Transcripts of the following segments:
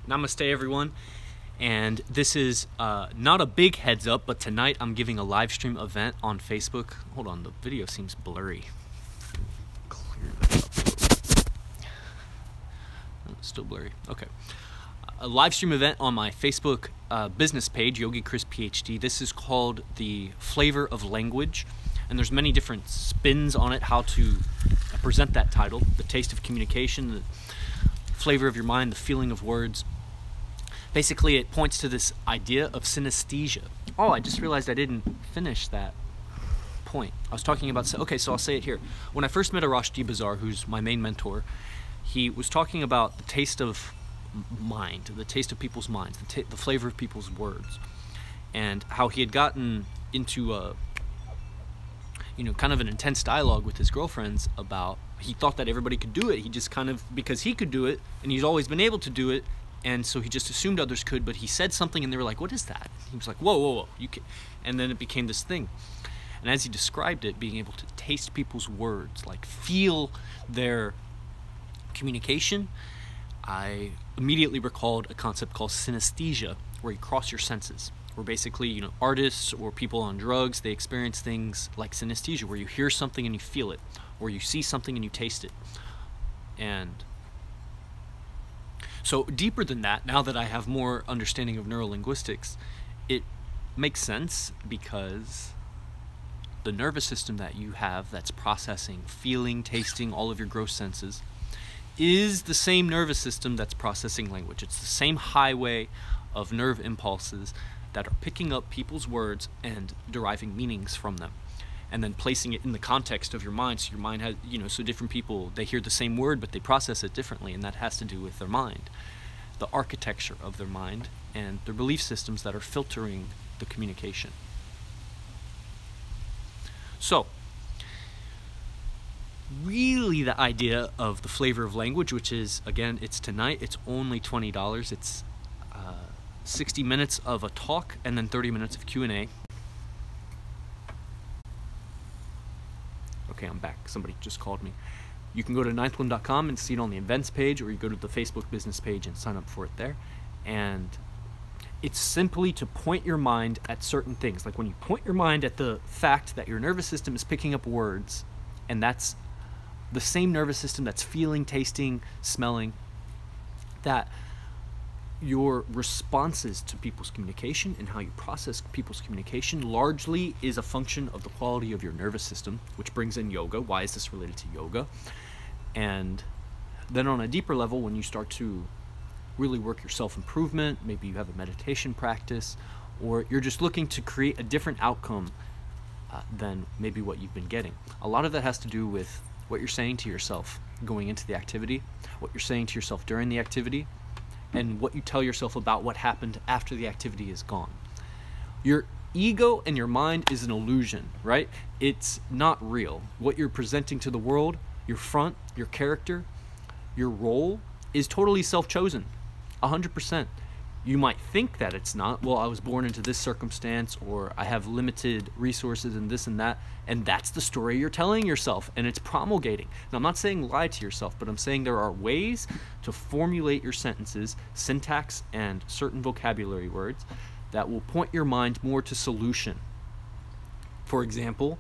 Namaste, everyone. And this is not a big heads up, but tonight I'm giving a live stream event on Facebook. Hold on, the video seems blurry. Clear that up. Oh, it's still blurry. Okay. A live stream event on my Facebook business page, Yogi Chris PhD. This is called the Flavor of Language, and there's many different spins on it, how to present that title. The taste of communication, the flavor of your mind, the feeling of words. Basically, it points to this idea of synesthesia. Oh, I just realized I didn't finish that point. I was talking about, okay, so I'll say it here. When I first met Arash Bazar, who's my main mentor, he was talking about the taste of mind, the taste of people's minds, the flavor of people's words, and how he had gotten into kind of an intense dialogue with his girlfriends about, he thought that everybody could do it. He just kind of, because he could do it, and he's always been able to do it, and so he just assumed others could, but he said something and they were like, what is that? He was like, whoa, whoa, whoa, you can. And then it became this thing. And as he described it, being able to taste people's words, like feel their communication, I immediately recalled a concept called synesthesia, where you cross your senses. Where basically, artists or people on drugs, they experience things like synesthesia, where you hear something and you feel it, or you see something and you taste it. And so deeper than that, now that I have more understanding of neurolinguistics, it makes sense because the nervous system that you have that's processing feeling, tasting, all of your gross senses is the same nervous system that's processing language. It's the same highway of nerve impulses that are picking up people's words and deriving meanings from them, and then placing it in the context of your mind. So your mind has, so different people, they hear the same word, but they process it differently, and that has to do with their mind, the architecture of their mind, and their belief systems that are filtering the communication. So, really the idea of the flavor of language, which is, again, it's tonight, it's only $20. It's 60 minutes of a talk and then 30 minutes of Q&A. Okay, I'm back. Somebody just called me. You can go to ninthone.com and see it on the events page, or you go to the Facebook business page and sign up for it there. And it's simply to point your mind at certain things. Like when you point your mind at the fact that your nervous system is picking up words, and that's the same nervous system that's feeling, tasting, smelling, that your responses to people's communication and how you process people's communication largely is a function of the quality of your nervous system, which brings in yoga. Why is this related to yoga? And then on a deeper level, when you start to really work your self-improvement, maybe you have a meditation practice, or you're just looking to create a different outcome than maybe what you've been getting. A lot of that has to do with what you're saying to yourself going into the activity, what you're saying to yourself during the activity, and what you tell yourself about what happened after the activity is gone. Your ego and your mind is an illusion, right? It's not real. What you're presenting to the world, your front, your character, your role, is totally self-chosen, 100%. You might think that it's not. Well, I was born into this circumstance, or I have limited resources and this and that, and that's the story you're telling yourself, and it's promulgating. Now, I'm not saying lie to yourself, but I'm saying there are ways to formulate your sentences, syntax, and certain vocabulary words that will point your mind more to solution. For example,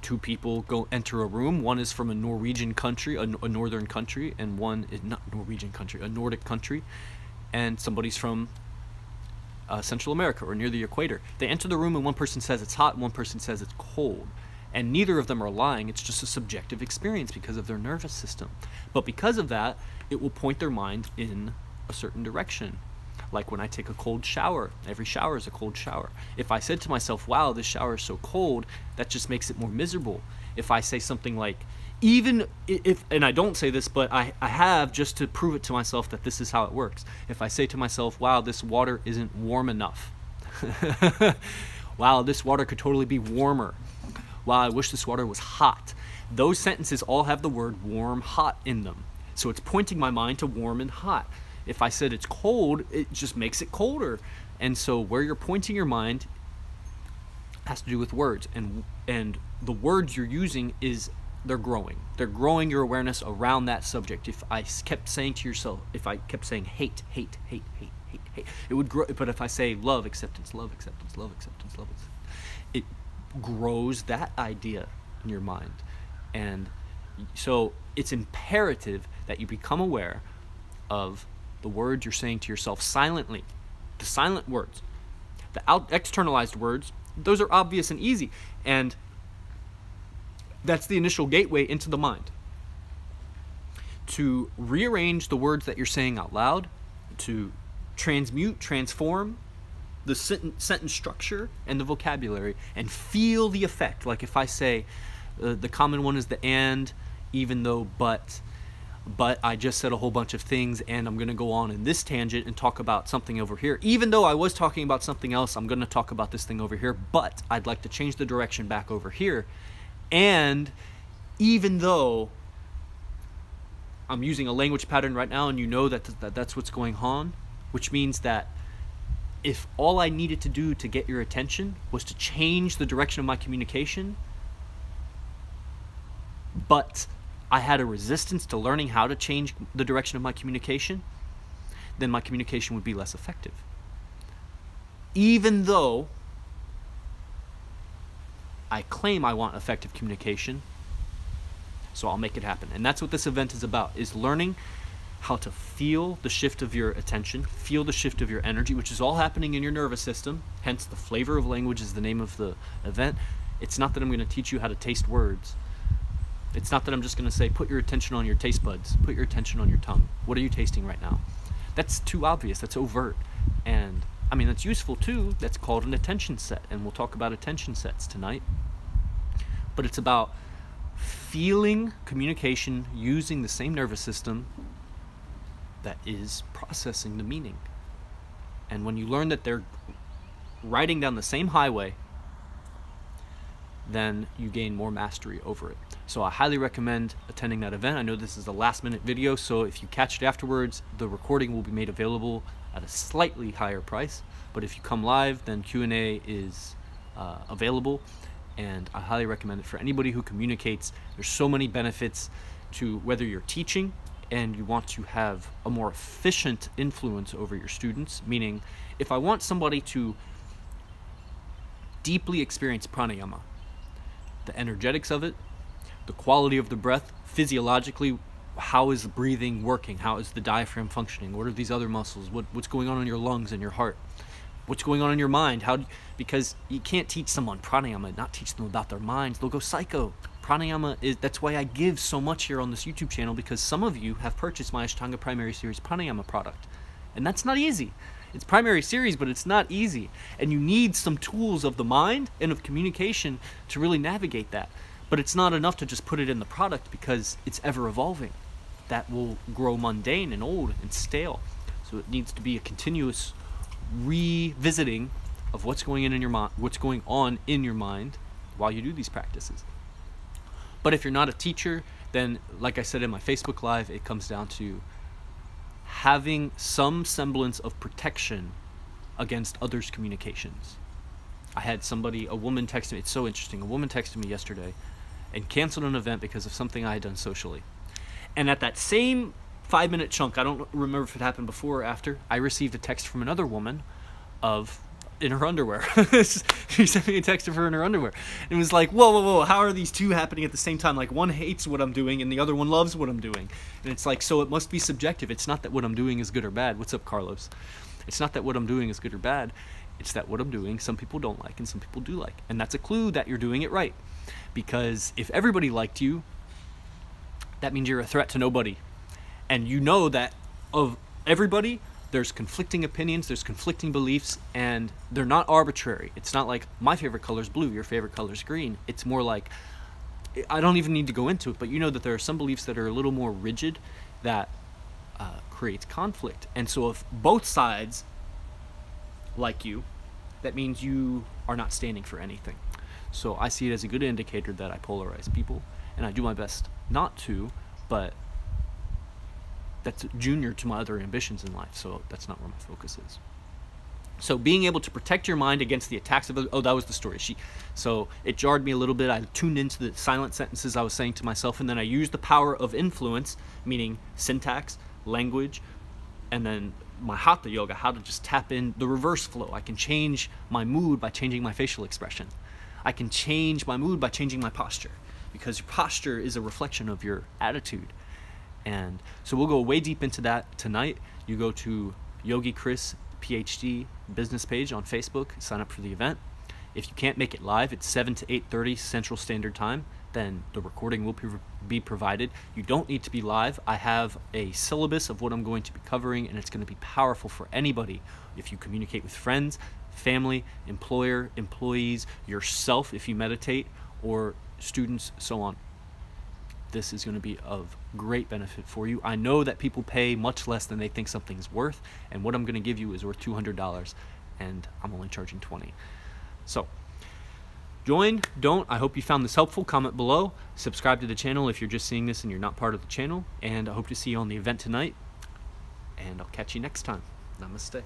two people go enter a room. One is from a Norwegian country, a northern country, and one is not Norwegian country, a Nordic country, and somebody's from Central America or near the equator. They enter the room and one person says it's hot and one person says it's cold. And neither of them are lying. It's just a subjective experience because of their nervous system. But because of that, it will point their mind in a certain direction. Like when I take a cold shower, every shower is a cold shower. If I said to myself, wow, this shower is so cold, that just makes it more miserable. If I say something like, even if, and I don't say this, but I have, just to prove it to myself that this is how it works. If I say to myself, wow, this water isn't warm enough. Wow, this water could totally be warmer. Wow, I wish this water was hot. Those sentences all have the word warm, hot in them. So it's pointing my mind to warm and hot. If I said it's cold, it just makes it colder. And so where you're pointing your mind has to do with words. And the words you're using is they're growing. They're growing your awareness around that subject. If I kept saying to yourself, if I kept saying hate, hate, hate, hate, hate, hate, it would grow. But if I say love, acceptance, love, acceptance, love, acceptance, love, it grows that idea in your mind. And so it's imperative that you become aware of the words you're saying to yourself silently. The silent words. The externalized words, those are obvious and easy. And that's the initial gateway into the mind. To rearrange the words that you're saying out loud, to transmute, transform the sentence structure and the vocabulary, and feel the effect. Like if I say, the common one is the and, even though, but I just said a whole bunch of things, and I'm going to go on in this tangent and talk about something over here. Even though I was talking about something else, I'm going to talk about this thing over here, but I'd like to change the direction back over here. And even though I'm using a language pattern right now, and you know that's what's going on, which means that if all I needed to do to get your attention was to change the direction of my communication, but I had a resistance to learning how to change the direction of my communication, then my communication would be less effective. Even though I claim I want effective communication, so I'll make it happen. And that's what this event is about, is learning how to feel the shift of your attention, feel the shift of your energy, which is all happening in your nervous system. Hence, the flavor of language is the name of the event. It's not that I'm going to teach you how to taste words. It's not that I'm just going to say, put your attention on your taste buds, put your attention on your tongue. What are you tasting right now? That's too obvious, that's overt. And I mean, that's useful too. That's called an attention set, and we'll talk about attention sets tonight. But it's about feeling communication using the same nervous system that is processing the meaning. And when you learn that they're riding down the same highway, then you gain more mastery over it. So I highly recommend attending that event. I know this is a last-minute video, so if you catch it afterwards, the recording will be made available at a slightly higher price. But if you come live, then Q&A is available, and I highly recommend it for anybody who communicates. There's so many benefits to whether you're teaching and you want to have a more efficient influence over your students, meaning if I want somebody to deeply experience pranayama, the energetics of it, the quality of the breath, physiologically, how is the breathing working? How is the diaphragm functioning? What are these other muscles? What's going on in your lungs and your heart? What's going on in your mind? Because you can't teach someone pranayama and not teach them about their minds. They'll go psycho. Pranayama that's why I give so much here on this YouTube channel, because some of you have purchased my Ashtanga Primary Series Pranayama product. And that's not easy. It's primary series, but it's not easy. And you need some tools of the mind and of communication to really navigate that. But it's not enough to just put it in the product, because it's ever evolving. That will grow mundane and old and stale. So it needs to be a continuous revisiting of what's going on in your mind while you do these practices. But if you're not a teacher, then like I said in my Facebook Live, it comes down to having some semblance of protection against others' communications. I had a woman text me, it's so interesting, a woman texted me yesterday and canceled an event because of something I had done socially. And at that same 5-minute chunk, I don't remember if it happened before or after, I received a text from another woman in her underwear. She sent me a text of her in her underwear. And it was like, whoa, whoa, whoa, how are these two happening at the same time? Like, one hates what I'm doing and the other one loves what I'm doing. And it's like, so it must be subjective. It's not that what I'm doing is good or bad. What's up, Carlos? It's not that what I'm doing is good or bad. It's that what I'm doing some people don't like and some people do like. And that's a clue that you're doing it right. Because if everybody liked you, that means you're a threat to nobody. And you know that of everybody, there's conflicting opinions, there's conflicting beliefs, and they're not arbitrary. It's not like my favorite color is blue, your favorite color is green. It's more like, I don't even need to go into it, but you know that there are some beliefs that are a little more rigid that creates conflict. And so if both sides like you, that means you are not standing for anything. So I see it as a good indicator that I polarize people, and I do my best not to, but that's junior to my other ambitions in life, so that's not where my focus is. So being able to protect your mind against the attacks of, oh, that was the story. So it jarred me a little bit. I tuned into the silent sentences I was saying to myself, and then I used the power of influence, meaning syntax, language, and then my hatha yoga, how to just tap in the reverse flow. I can change my mood by changing my facial expression. I can change my mood by changing my posture, because your posture is a reflection of your attitude. And so we'll go way deep into that tonight. You go to Yogi Chris PhD business page on Facebook, sign up for the event. If you can't make it live, it's 7 to 8:30 Central Standard Time, then the recording will be provided. You don't need to be live. I have a syllabus of what I'm going to be covering, and it's going to be powerful for anybody. If you communicate with friends, family, employer, employees, yourself if you meditate, or students, so on. This is going to be of great benefit for you. I know that people pay much less than they think something's worth, and what I'm going to give you is worth $200, and I'm only charging $20. So join, don't. I hope you found this helpful. Comment below. Subscribe to the channel if you're just seeing this and you're not part of the channel, and I hope to see you on the event tonight, and I'll catch you next time. Namaste.